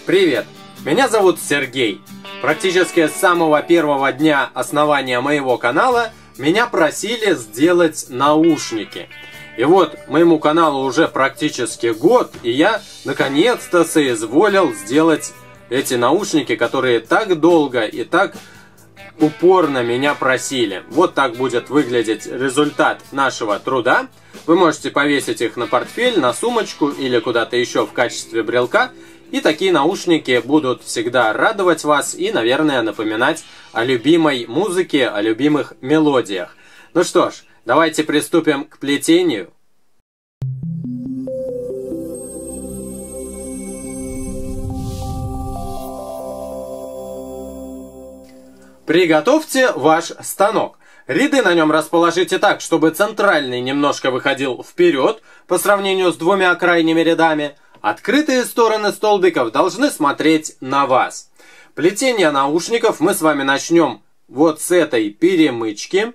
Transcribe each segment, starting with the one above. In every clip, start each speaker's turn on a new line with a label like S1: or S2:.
S1: Привет! Меня зовут Сергей. Практически с самого первого дня основания моего канала меня просили сделать наушники. И вот моему каналу уже практически год, и я наконец-то соизволил сделать эти наушники, которые так долго и так упорно меня просили. Вот так будет выглядеть результат нашего труда. Вы можете повесить их на портфель, на сумочку или куда-то еще в качестве брелка. И такие наушники будут всегда радовать вас и, наверное, напоминать о любимой музыке, о любимых мелодиях. Ну что ж, давайте приступим к плетению. Приготовьте ваш станок. Ряды на нем расположите так, чтобы центральный немножко выходил вперед по сравнению с двумя крайними рядами. Открытые стороны столбиков должны смотреть на вас. Плетение наушников мы с вами начнем вот с этой перемычки.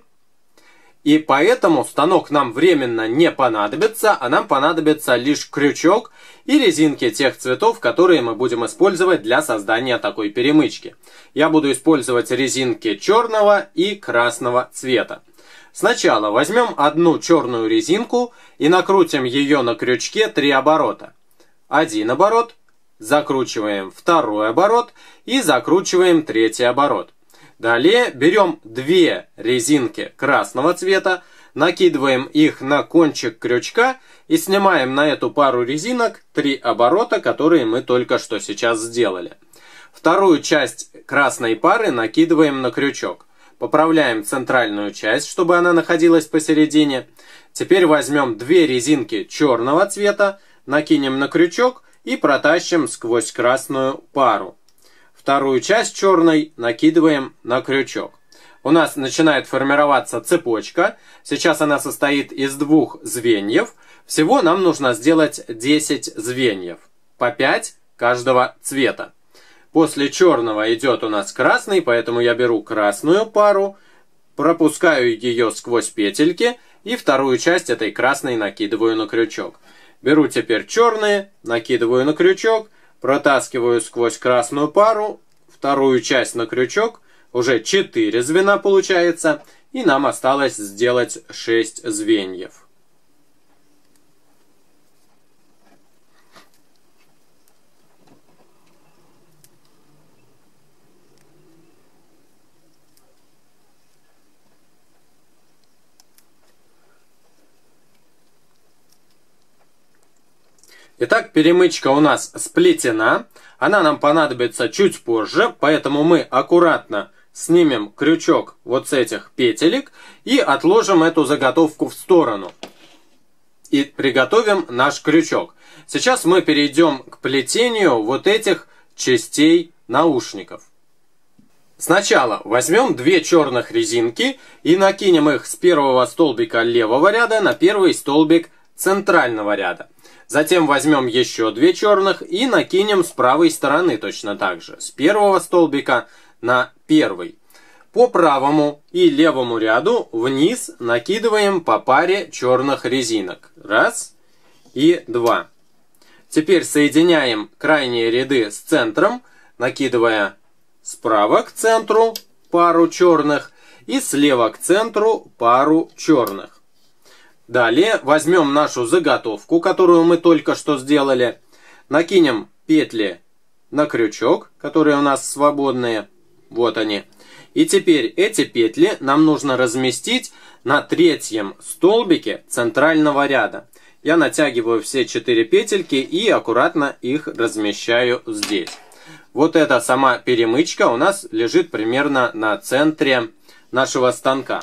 S1: И поэтому станок нам временно не понадобится, а нам понадобится лишь крючок и резинки тех цветов, которые мы будем использовать для создания такой перемычки. Я буду использовать резинки черного и красного цвета. Сначала возьмем одну черную резинку и накрутим ее на крючке 3 оборота. Один оборот, закручиваем второй оборот и закручиваем третий оборот. Далее берем 2 резинки красного цвета, накидываем их на кончик крючка и снимаем на эту пару резинок 3 оборота, которые мы только что сейчас сделали. Вторую часть красной пары накидываем на крючок. Поправляем центральную часть, чтобы она находилась посередине. Теперь возьмем 2 резинки черного цвета, накинем на крючок и протащим сквозь красную пару. Вторую часть черной накидываем на крючок. У нас начинает формироваться цепочка. Сейчас она состоит из 2 звеньев. Всего нам нужно сделать 10 звеньев. По 5 каждого цвета. После черного идет у нас красный, поэтому я беру красную пару, пропускаю ее сквозь петельки и вторую часть этой красной накидываю на крючок. Беру теперь черные, накидываю на крючок, протаскиваю сквозь красную пару, вторую часть на крючок, уже 4 звена получается, и нам осталось сделать 6 звеньев. Итак, перемычка у нас сплетена. Она нам понадобится чуть позже, поэтому мы аккуратно снимем крючок вот с этих петелек и отложим эту заготовку в сторону. И приготовим наш крючок. Сейчас мы перейдем к плетению вот этих частей наушников. Сначала возьмем 2 черных резинки и накинем их с первого столбика левого ряда на первый столбик центрального ряда. Затем возьмем еще 2 черных и накинем с правой стороны точно так же, с первого столбика на первый. По правому и левому ряду вниз накидываем по паре черных резинок. 1 и 2. Теперь соединяем крайние ряды с центром, накидывая справа к центру пару черных и слева к центру пару черных. Далее возьмем нашу заготовку, которую мы только что сделали, накинем петли на крючок, которые у нас свободные, вот они. И теперь эти петли нам нужно разместить на 3-м столбике центрального ряда. Я натягиваю все 4 петельки и аккуратно их размещаю здесь. Вот эта сама перемычка у нас лежит примерно на центре нашего станка.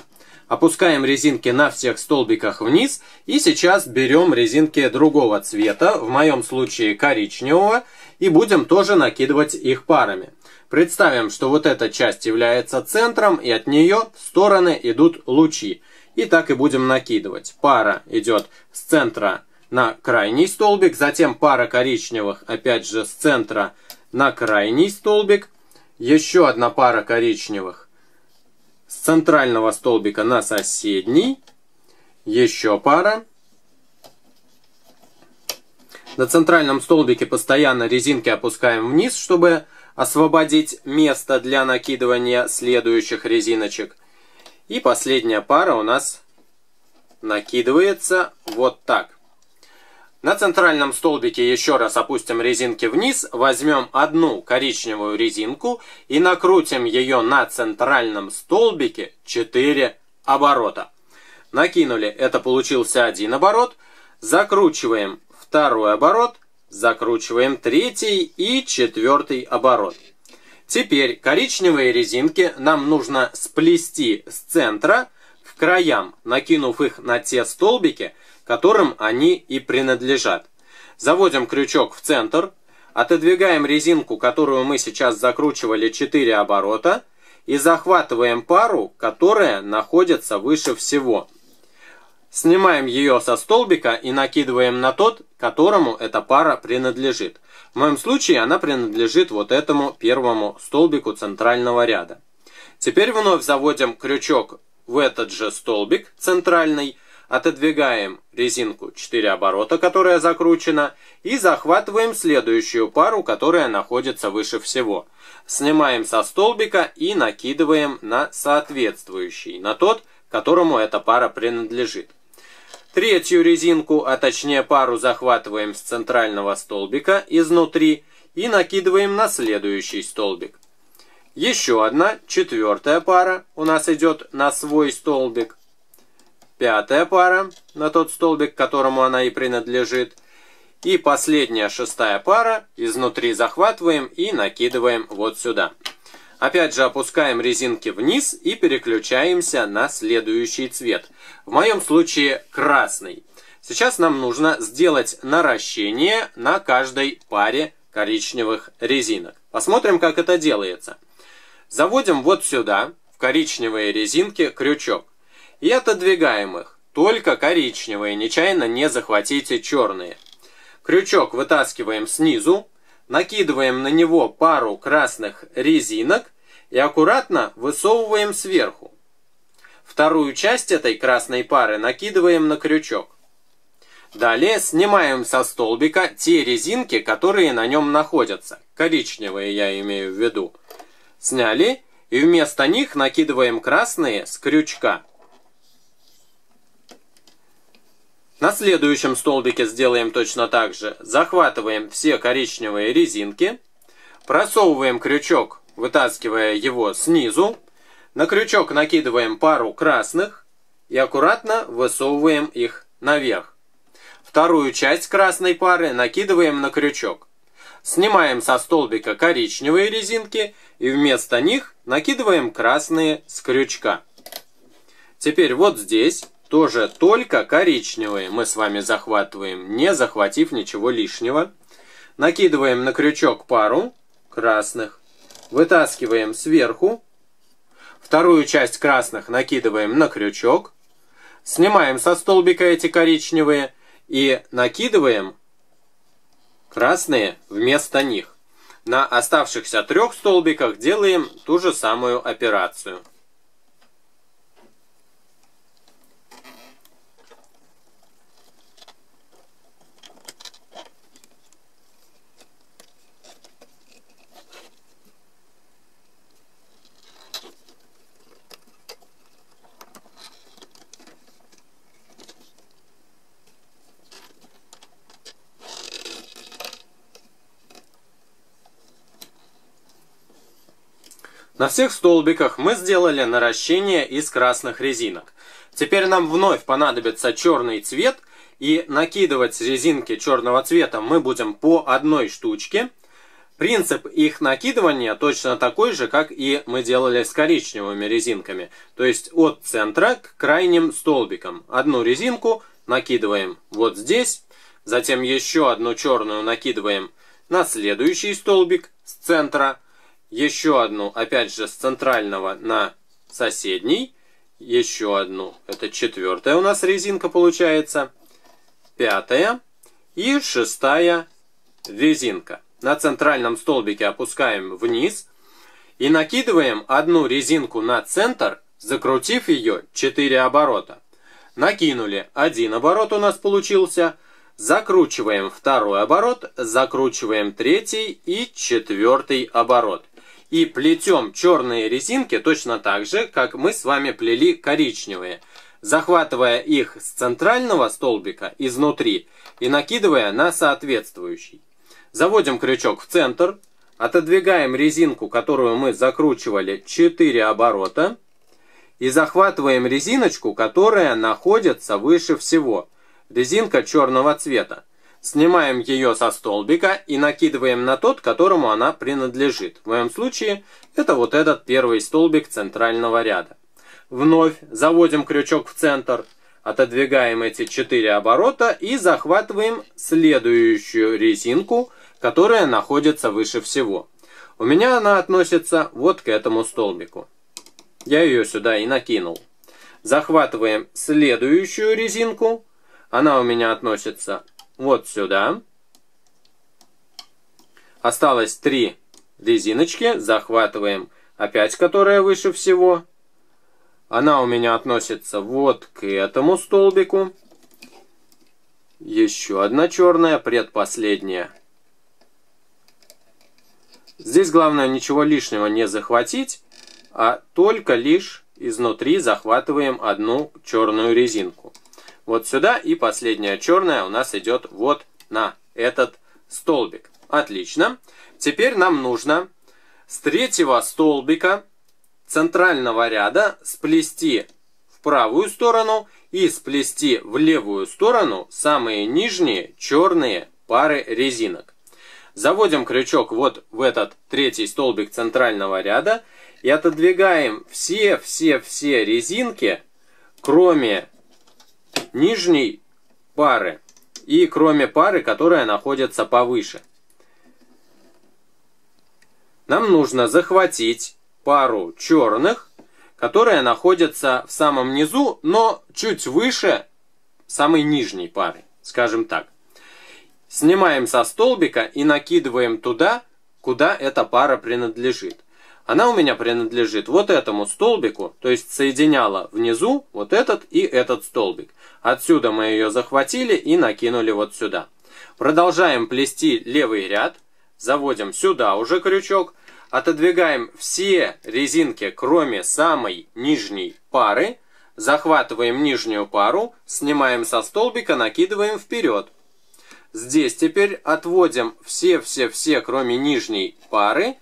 S1: Опускаем резинки на всех столбиках вниз и сейчас берем резинки другого цвета, в моем случае коричневого, и будем тоже накидывать их парами. Представим, что вот эта часть является центром, и от нее в стороны идут лучи. И так и будем накидывать. Пара идет с центра на крайний столбик, затем пара коричневых опять же с центра на крайний столбик, еще одна пара коричневых с центрального столбика на соседний, еще пара, На центральном столбике постоянно резинки опускаем вниз, чтобы освободить место для накидывания следующих резиночек. И последняя пара у нас накидывается вот так. На центральном столбике еще раз опустим резинки вниз, возьмем одну коричневую резинку и накрутим ее на центральном столбике 4 оборота. Накинули, это получился один оборот, закручиваем второй оборот, закручиваем третий и четвертый оборот. Теперь коричневые резинки нам нужно сплести с центра к краям, накинув их на те столбики, которым они и принадлежат. Заводим крючок в центр, отодвигаем резинку, которую мы сейчас закручивали 4 оборота, и захватываем пару, которая находится выше всего. Снимаем ее со столбика и накидываем на тот, которому эта пара принадлежит. В моем случае она принадлежит вот этому первому столбику центрального ряда. Теперь вновь заводим крючок в этот же столбик центральный, отодвигаем резинку 4 оборота, которая закручена, и захватываем следующую пару, которая находится выше всего. Снимаем со столбика и накидываем на соответствующий, на тот, которому эта пара принадлежит. Третью резинку, а точнее пару, захватываем с центрального столбика изнутри и накидываем на следующий столбик. Еще одна, четвертая пара у нас идет на свой столбик. Пятая пара на тот столбик, которому она и принадлежит. И последняя, шестая пара, изнутри захватываем и накидываем вот сюда. Опять же опускаем резинки вниз и переключаемся на следующий цвет. В моем случае красный. Сейчас нам нужно сделать наращение на каждой паре коричневых резинок. Посмотрим, как это делается. Заводим вот сюда, в коричневые резинки, крючок. И отодвигаем их. Только коричневые, нечаянно не захватите черные. Крючок вытаскиваем снизу, накидываем на него пару красных резинок и аккуратно высовываем сверху. Вторую часть этой красной пары накидываем на крючок. Далее снимаем со столбика те резинки, которые на нем находятся. Коричневые я имею в виду. Сняли и вместо них накидываем красные с крючка. На следующем столбике сделаем точно так же. Захватываем все коричневые резинки, просовываем крючок, вытаскивая его снизу. На крючок накидываем пару красных и аккуратно высовываем их наверх. Вторую часть красной пары накидываем на крючок. Снимаем со столбика коричневые резинки и вместо них накидываем красные с крючка. Теперь вот здесь тоже только коричневые мы с вами захватываем, не захватив ничего лишнего. Накидываем на крючок пару красных, вытаскиваем сверху. Вторую часть красных накидываем на крючок. Снимаем со столбика эти коричневые и накидываем красные вместо них. На оставшихся 3 столбиках делаем ту же самую операцию. На всех столбиках мы сделали наращение из красных резинок. Теперь нам вновь понадобится черный цвет, и накидывать резинки черного цвета мы будем по одной штучке. Принцип их накидывания точно такой же, как и мы делали с коричневыми резинками. То есть от центра к крайним столбикам. Одну резинку накидываем вот здесь, затем еще одну черную накидываем на следующий столбик с центра. Еще одну, опять же, с центрального на соседний. Еще одну. Это 4-я у нас резинка получается. 5-я. И 6-я резинка. На центральном столбике опускаем вниз. И накидываем одну резинку на центр, закрутив ее 4 оборота. Накинули. 1 оборот у нас получился. Закручиваем второй оборот, закручиваем третий и четвертый оборот. И плетем черные резинки точно так же, как мы с вами плели коричневые, захватывая их с центрального столбика изнутри и накидывая на соответствующий. Заводим крючок в центр, отодвигаем резинку, которую мы закручивали 4 оборота, и захватываем резиночку, которая находится выше всего. Резинка черного цвета. Снимаем ее со столбика и накидываем на тот, которому она принадлежит. В моем случае это вот этот первый столбик центрального ряда. Вновь заводим крючок в центр, отодвигаем эти 4 оборота и захватываем следующую резинку, которая находится выше всего. У меня она относится вот к этому столбику. Я ее сюда и накинул. Захватываем следующую резинку. Она у меня относится вот сюда. Осталось 3 резиночки. Захватываем опять, которая выше всего. Она у меня относится вот к этому столбику. Еще одна черная, предпоследняя. Здесь главное ничего лишнего не захватить, а только лишь изнутри захватываем одну черную резинку. Вот сюда, и последняя черная у нас идет вот на этот столбик. Отлично. Теперь нам нужно с третьего столбика центрального ряда сплести в правую сторону и сплести в левую сторону самые нижние черные пары резинок. Заводим крючок вот в этот третий столбик центрального ряда и отодвигаем все резинки, кроме нижней пары и кроме пары, которая находится повыше. Нам нужно захватить пару черных, которая находится в самом низу, но чуть выше самой нижней пары, скажем так. Снимаем со столбика и накидываем туда, куда эта пара принадлежит. Она у меня принадлежит вот этому столбику, то есть соединяла внизу вот этот и этот столбик. Отсюда мы ее захватили и накинули вот сюда. Продолжаем плести левый ряд, заводим сюда уже крючок, отодвигаем все резинки, кроме самой нижней пары, захватываем нижнюю пару, снимаем со столбика, накидываем вперед. Здесь теперь отводим все, кроме нижней пары,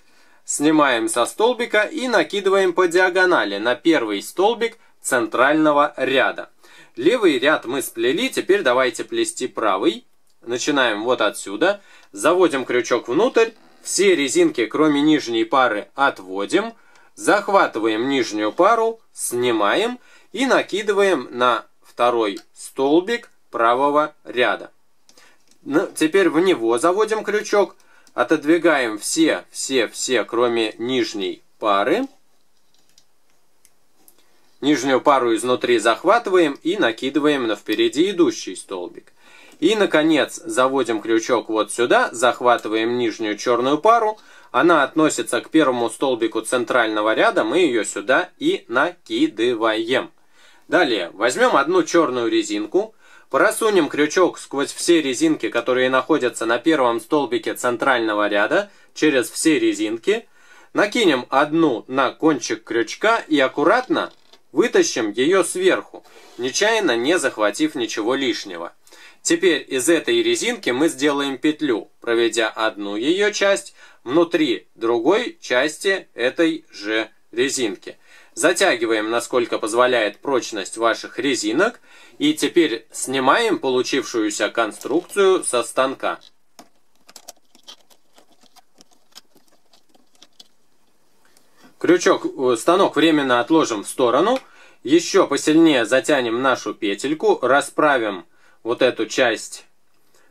S1: снимаем со столбика и накидываем по диагонали на первый столбик центрального ряда. Левый ряд мы сплели, теперь давайте плести правый. Начинаем вот отсюда, заводим крючок внутрь, все резинки, кроме нижней пары, отводим, захватываем нижнюю пару, снимаем и накидываем на второй столбик правого ряда. Теперь в него заводим крючок, отодвигаем все, кроме нижней пары. Нижнюю пару изнутри захватываем и накидываем на впереди идущий столбик. И, наконец, заводим крючок вот сюда, захватываем нижнюю черную пару. Она относится к первому столбику центрального ряда, мы ее сюда и накидываем. Далее, возьмем одну черную резинку, просунем крючок сквозь все резинки, которые находятся на первом столбике центрального ряда, через все резинки, накинем одну на кончик крючка и аккуратно вытащим ее сверху, нечаянно не захватив ничего лишнего. Теперь из этой резинки мы сделаем петлю, проведя одну ее часть внутри другой части этой же резинки. Затягиваем, насколько позволяет прочность ваших резинок, и теперь снимаем получившуюся конструкцию со станка. Станок временно отложим в сторону, еще посильнее затянем нашу петельку, расправим вот эту часть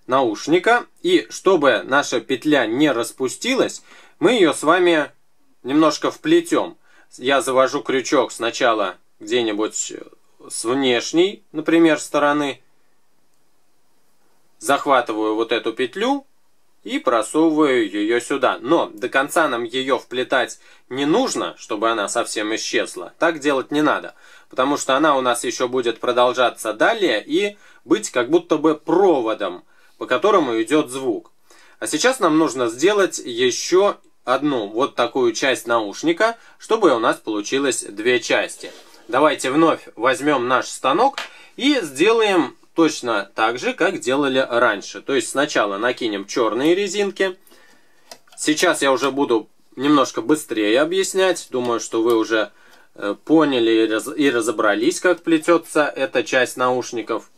S1: наушника, и чтобы наша петля не распустилась, мы ее с вами немножко вплетем. Я завожу крючок сначала где-нибудь с внешней, например, стороны, захватываю вот эту петлю и просовываю ее сюда. Но до конца нам ее вплетать не нужно, чтобы она совсем исчезла. Так делать не надо, потому что она у нас еще будет продолжаться далее и быть как будто бы проводом по которому идет звук. А сейчас нам нужно сделать еще одну вот такую часть наушника, чтобы у нас получилось две части. Давайте вновь возьмем наш станок и сделаем точно так же, как делали раньше. То есть сначала накинем черные резинки. Сейчас я уже буду немножко быстрее объяснять. Думаю, что вы уже поняли и разобрались, как плетется эта часть наушников.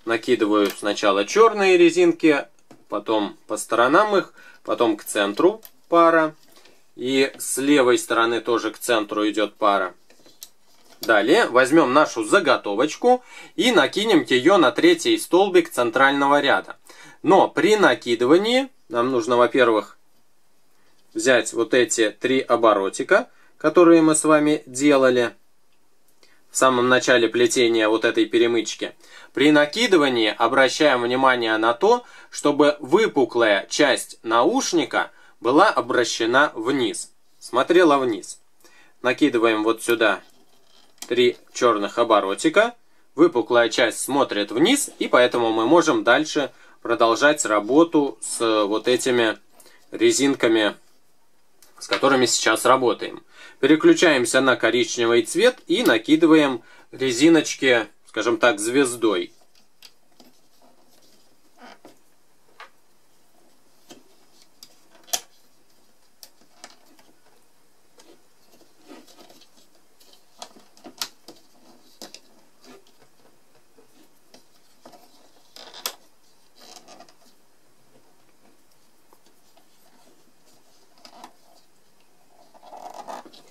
S1: Накидываю сначала черные резинки, потом по сторонам их, потом к центру пара. И с левой стороны тоже к центру идет пара. Далее возьмем нашу заготовочку и накинем ее на третий столбик центрального ряда. Но при накидывании нам нужно, во-первых, взять вот эти 3 оборотика, которые мы с вами делали в самом начале плетения вот этой перемычки. При накидывании обращаем внимание на то, чтобы выпуклая часть наушника была обращена вниз, смотрела вниз. Накидываем вот сюда 3 черных оборотика, выпуклая часть смотрит вниз, и поэтому мы можем дальше продолжать работу с вот этими резинками, с которыми сейчас работаем. Переключаемся на коричневый цвет и накидываем резиночки, скажем так, звездой.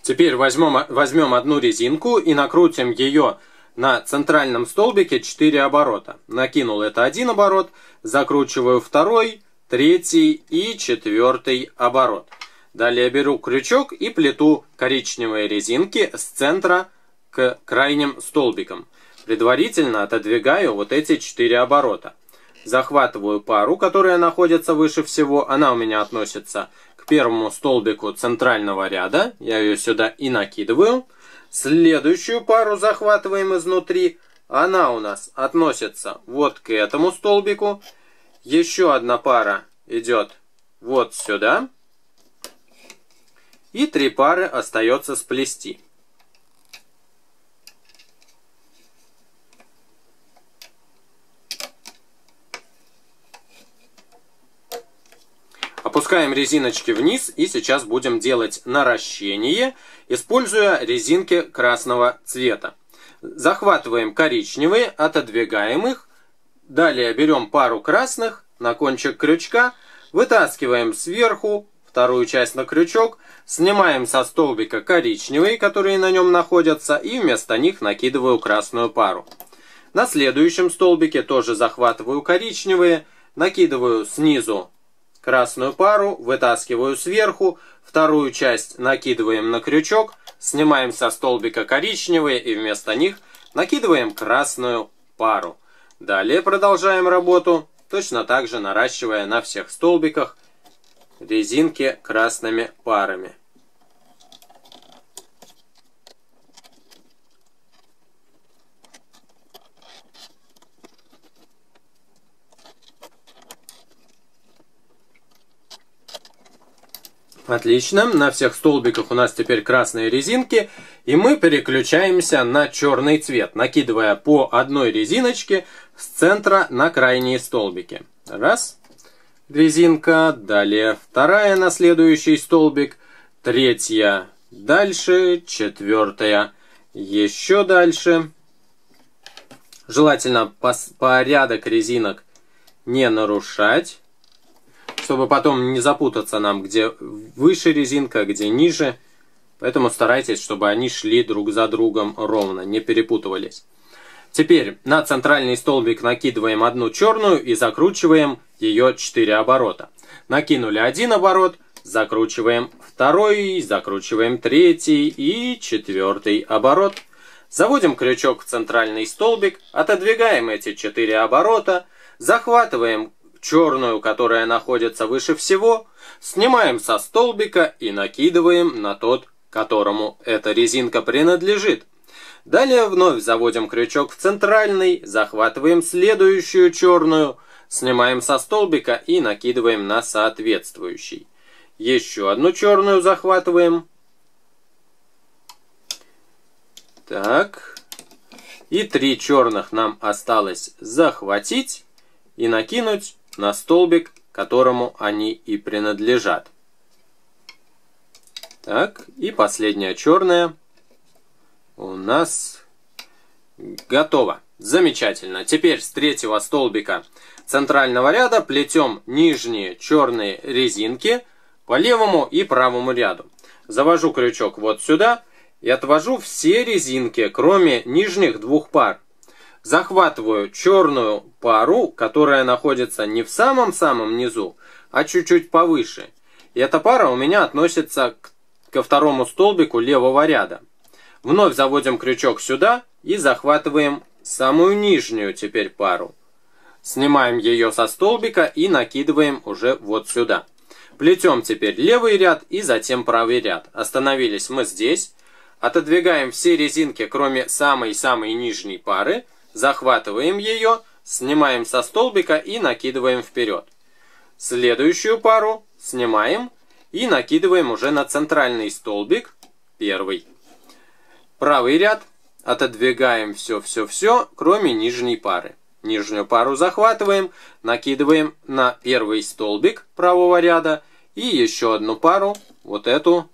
S1: Теперь возьмем одну резинку и накрутим ее на центральном столбике 4 оборота. Накинул это 1 оборот, закручиваю 2, 3 и 4 оборот. Далее беру крючок и плету коричневые резинки с центра к крайним столбикам. Предварительно отодвигаю вот эти 4 оборота. Захватываю пару, которая находится выше всего. Она у меня относится к первому столбику центрального ряда. Я ее сюда и накидываю. Следующую пару захватываем изнутри. Она у нас относится вот к этому столбику. Еще одна пара идет вот сюда. И 3 пары остается сплести. Опускаем резиночки вниз и сейчас будем делать наращение, используя резинки красного цвета. Захватываем коричневые, отодвигаем их. Далее берем пару красных на кончик крючка, вытаскиваем сверху вторую часть на крючок, снимаем со столбика коричневые, которые на нем находятся, и вместо них накидываю красную пару. На следующем столбике тоже захватываю коричневые, накидываю снизу красную пару, вытаскиваю сверху, вторую часть накидываем на крючок, снимаем со столбика коричневые и вместо них накидываем красную пару. Далее продолжаем работу, точно так же наращивая на всех столбиках резинки красными парами. Отлично, на всех столбиках у нас теперь красные резинки, и мы переключаемся на черный цвет, накидывая по одной резиночке с центра на крайние столбики. Раз, резинка, далее вторая на следующий столбик, третья, дальше, четвертая, еще дальше. Желательно порядок резинок не нарушать, чтобы потом не запутаться нам, где выше резинка, где ниже. Поэтому старайтесь, чтобы они шли друг за другом ровно, не перепутывались. Теперь на центральный столбик накидываем одну черную и закручиваем ее 4 оборота. Накинули 1 оборот, закручиваем 2, закручиваем 3 и 4 оборот. Заводим крючок в центральный столбик, отодвигаем эти 4 оборота, захватываем черную, которая находится выше всего, снимаем со столбика и накидываем на тот, которому эта резинка принадлежит. Далее вновь заводим крючок в центральный, захватываем следующую черную, снимаем со столбика и накидываем на соответствующий. Еще одну черную захватываем. Так. И 3 черных нам осталось захватить и накинуть на столбик, которому они и принадлежат. Так, и последняя черная у нас готова. Замечательно. Теперь с 3-го столбика центрального ряда плетем нижние черные резинки по левому и правому ряду. Завожу крючок вот сюда и отвожу все резинки, кроме нижних 2 пар. Захватываю черную пару, которая находится не в самом-самом низу, а чуть-чуть повыше. И эта пара у меня относится ко 2-му столбику левого ряда. Вновь заводим крючок сюда и захватываем самую нижнюю теперь пару. Снимаем ее со столбика и накидываем уже вот сюда. Плетем теперь левый ряд и затем правый ряд. Остановились мы здесь. Отодвигаем все резинки, кроме самой-самой нижней пары. Захватываем ее, снимаем со столбика и накидываем вперед. Следующую пару снимаем и накидываем уже на центральный столбик, первый. Правый ряд отодвигаем все, кроме нижней пары. Нижнюю пару захватываем, накидываем на первый столбик правого ряда и еще одну пару, вот эту,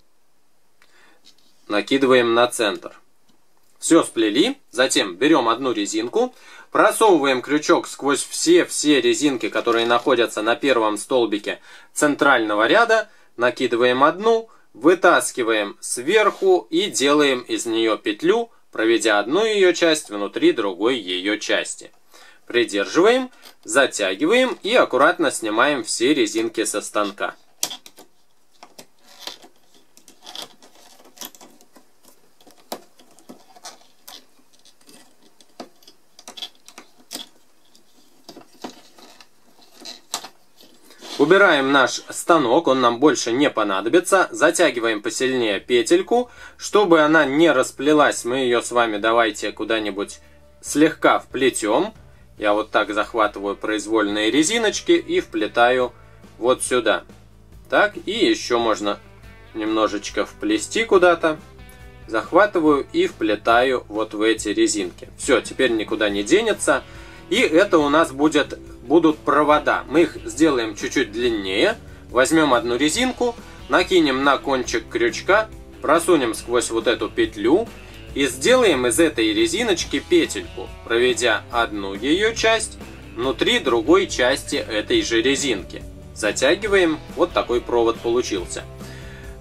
S1: накидываем на центр. Все сплели, затем берем одну резинку, просовываем крючок сквозь все резинки, которые находятся на первом столбике центрального ряда, накидываем одну, вытаскиваем сверху и делаем из нее петлю, проведя одну ее часть внутри другой ее части. Придерживаем, затягиваем и аккуратно снимаем все резинки со станка. Убираем наш станок, он нам больше не понадобится. Затягиваем посильнее петельку, чтобы она не расплелась. Мы ее с вами давайте куда-нибудь слегка вплетем. Я вот так захватываю произвольные резиночки и вплетаю вот сюда. Так, и еще можно немножечко вплести куда-то. Захватываю и вплетаю вот в эти резинки. Все, теперь никуда не денется. И это у нас будут провода. Мы их сделаем чуть-чуть длиннее. Возьмем одну резинку, накинем на кончик крючка, просунем сквозь вот эту петлю и сделаем из этой резиночки петельку, проведя одну ее часть внутри другой части этой же резинки. Затягиваем, вот такой провод получился.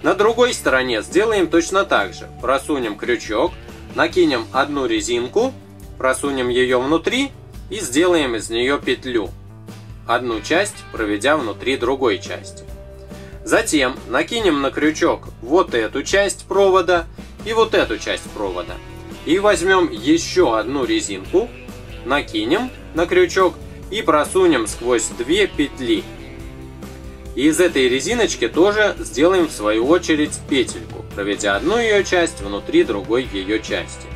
S1: На другой стороне сделаем точно так же. Просунем крючок, накинем одну резинку, просунем ее внутри и сделаем из нее петлю. Одну часть, проведя внутри другой части. Затем накинем на крючок вот эту часть провода и вот эту часть провода. И возьмем еще одну резинку, накинем на крючок и просунем сквозь 2 петли. И из этой резиночки тоже сделаем в свою очередь петельку, проведя одну ее часть внутри другой ее части.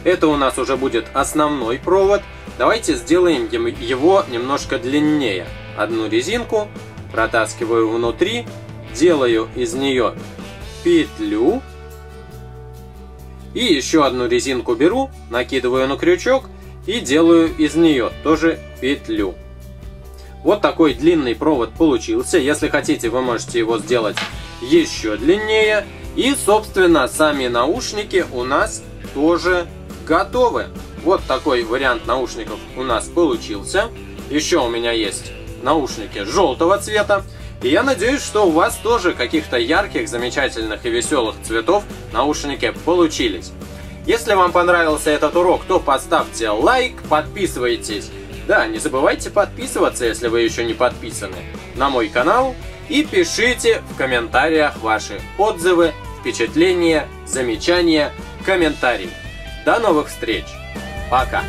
S1: Это у нас уже будет основной провод. Давайте сделаем его немножко длиннее. Одну резинку протаскиваю внутри, делаю из нее петлю. И еще одну резинку беру, накидываю на крючок и делаю из нее тоже петлю. Вот такой длинный провод получился. Если хотите, вы можете его сделать еще длиннее. И, собственно, сами наушники у нас тоже готовы. Вот такой вариант наушников у нас получился. Еще у меня есть наушники желтого цвета. И я надеюсь, что у вас тоже каких-то ярких, замечательных и веселых цветов наушники получились. Если вам понравился этот урок, то поставьте лайк, подписывайтесь. Да, не забывайте подписываться, если вы еще не подписаны, на мой канал. И пишите в комментариях ваши отзывы, впечатления, замечания, комментарии. До новых встреч! Пока!